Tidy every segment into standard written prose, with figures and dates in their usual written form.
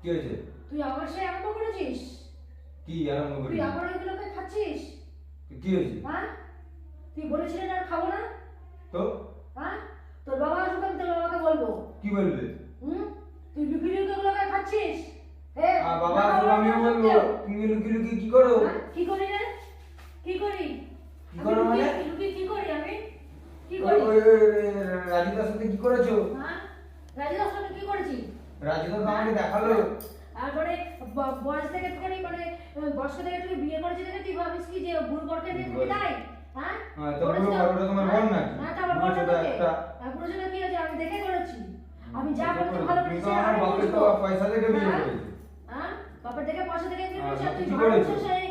কি হয়েছে? তুই আমার সাথে আরম্ভ করেছিস? কি আরম্ভ করেছিস? তুই আমার এগুলোকে খাচ্ছিস? কি হয়েছে? হ্যাঁ, তুই বলেছিলি না খাবো না? তো হ্যাঁ, তোর বাবা আসুক, আমি তোর বাবাকে বলবো। কি বলবে? তুই লুকিয়ে লুকিয়ে এগুলোকে খাচ্ছিস? হ্যাঁ বাবা আসুক আমিও বলবো। তুমি লুকিয়ে লুকিয়ে কি করো? কি করি রে? কি করি? কি করো মানে? লুকিয়ে কি করি আমি? কি করি? ওই রাজিদার সাথে কি করেছো? হ্যাঁ, রাজিদার সাথে কি করেছি? রাজিদা তো আমাকে দেখালো। তারপরে বয়স থেকে একটুখানি মানে বয়স্ক থেকে একটু বিয়ে করেছি দেখে তুই ভাবিস কি যে বুড়ো বরকে নিয়ে তুমি তাই? হ্যাঁ, তো বুড়ো বরটা তোমার বোন নাকি? হ্যাঁ, তো আমার বরটা কে? বুড়ো ছেলে কি আছে? আমি দেখে করেছি। আমি যা করতে ভালো তুমি করেছি তো আমার আমি বাপের তো বুঝবো। পয়সা থেকে বিয়ে হ্যাঁ? করেছো। হ্যাঁ, বাপের থেকে পয়সা থেকে বিয়ে করেছি, আর তুই কি ঘরে করেছো? বসে সেই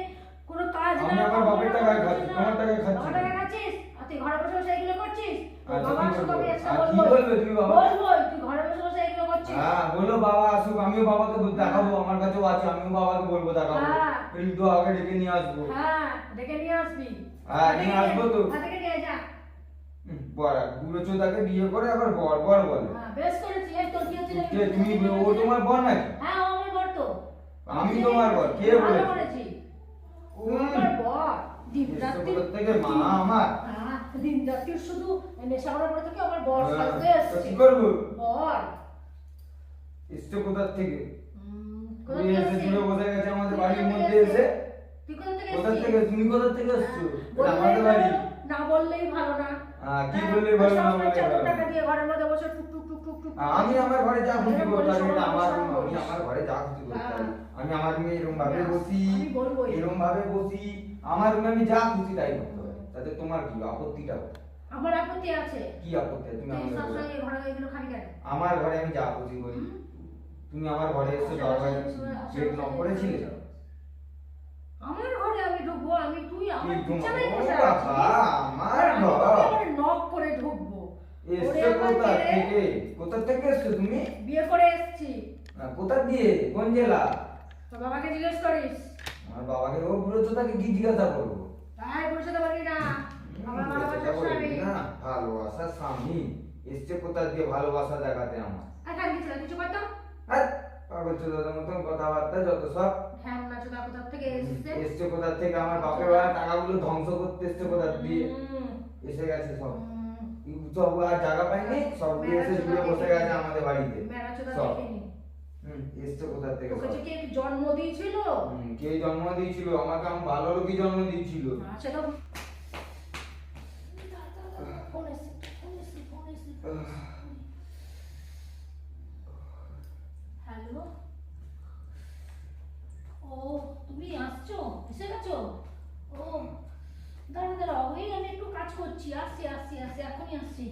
কোনো কাজ না, আমি আমার বাপের টাকায় খাচ্ছি, তোমার টাকায় খাচ্ছি তোমার না। টাকা খাচ্ছিস, আর তুই ঘরে বসে বসে এগুলো করছিস? তোর আচ্ছা, বাবা কি আসুক, বলবো? আমি আজকে আর কি বলবো। বলবে তুমি বাবা? বলবোই, তুই ঘরে বসে বসে এগুলো করছিস। হ্যাঁ বললো বাবা আসুক, আমিও বাবাকে দেখাবো, আমার কাছেও আছে, আমিও বাবাকে বলবো দেখাবো। হ্যাঁ। এই তো আগে ডেকে নিয়ে আসবো। হ্যাঁ, ডেকে নিয়ে আসবি। হ্যাঁ, নিয়ে আসবো তো। ডেকে নিয়ে যা। বড় বুড়ো চোদাকে বিয়ে করে আবার বর বর বলে। হ্যাঁ, বেশ করেছি। এই তোর কি হচ্ছে রে? কে তুমি? ও তোমার বর নাকি? হ্যাঁ, ও আমার বর তো। আমি তোমার বর, কে ভালো বলেছে? করেছি। ও আমার বর। দিন রাত্রি এসব থেকে মা আমার। হ্যাঁ, দিন রাত্রি শুধু নেশা করার পরে থেকে আমার বর সাজতে তো আসছে। কি করবো? বর। এসছে কোথার থেকে? কোথা তুমি থেকে এসে এসেছিস? জুড়ে বসে গেছে আমাদের তুই বাড়ির কোথা মধ্যে থেকে এসে। তুই কোথা থেকে কোথা এসেছিস? থেকে? তুমি কোথা থেকে এসছো? এটা বললেই আমাদের বাড়ি। ভালো, না বললেই ভালো না। কি হ্যাঁ, বললেই ভালো, না সবসময় বললেই চাদর ভালো। টাকা দিয়ে ঘরের মধ্যে বসে টুক টুক টুক টুক টুক আমি আমার ঘরে যা খুশি এরকম করতে বলিস, পারি, এটা আমার সব room, আমি বলিস। আমার ঘরে যা খুশি করতে পারি। হ্যাঁ। আমি আমার রুমে এরকম ভাবে হ্যাঁ, বসি, আমি বলবোই। এরকম ভাবে বসি, আমার রুমে আমি যা খুশি তাই করতে পারি। তাতে তোমার কি আপত্তিটা কোথায়? আমার আপত্তি আছে। কি আপত্তি আছে? তুমি তুই আমাকে বলো। সবসময় এই ঘরে এগুলো খাবি কেন? আমার ঘরে আমি যা খুশি করি। তুমি আমার ঘরে এসে দরজায় গেট নক করেছিলে? আমার ঘরে আমি ঢুকবো, তুই আমার কি বিছানায় ঢুকবো? বসে আছিস। বাবা, আমার আমি ঘর। তোকে আবার নক করে ঢুকবো। ওরে এসছো আমার কোথা ছেলে, থেকে? কোথা থেকে এসছো তুমি? বিয়ে করে এসেছি। কোথা দিয়ে? কোন জেলা? তোর বাবাকে জিজ্ঞেস করিস। আমার বাবাকে ও বুড়ো চোদাকে কি জিজ্ঞাসা করবো? তাই পরিষেবা পারবি না। আমার ভালোবাসার স্বামী। ভালোবাসার স্বামী এসছে কোথা দিয়ে ভালোবাসা দেখাতে আমার? আর কিছু না, কিছু করতো। পাগল চোদাদের মতন কথাবার্তা যত সব। হ্যাঁ, না চোদা কোথা থেকে এসেছে? এসছে কোথা থেকে? আমার বাপের বাড়া টাকাগুলো ধ্বংস করতে এসছে কোথা দিয়ে? হুম, এসে গেছে সব। হুম। সব আর জায়গা পাইনি, সব এসে জুড়ে বসে গেছে আমাদের বাড়িতে। মেরা চোদা সব। দেখিনি। এসছে কোথা থেকে তোকে সব? যে কে জন্ম দিয়েছিল? কে জন্ম দিয়েছিল? আমাকে আমার ভালো লোকই জন্ম দিয়েছিল। আচ্ছা তো ফোন এসেছে, ফোন এসেছে, ফোন এসেছে। হ্যালো। ও, তুমি আসছো? এসে গেছো? ও, দাঁড়াও দাঁড়াও, এই আমি একটু কাজ করছি, আসছি আসছি আসছি, এখনই আসছি।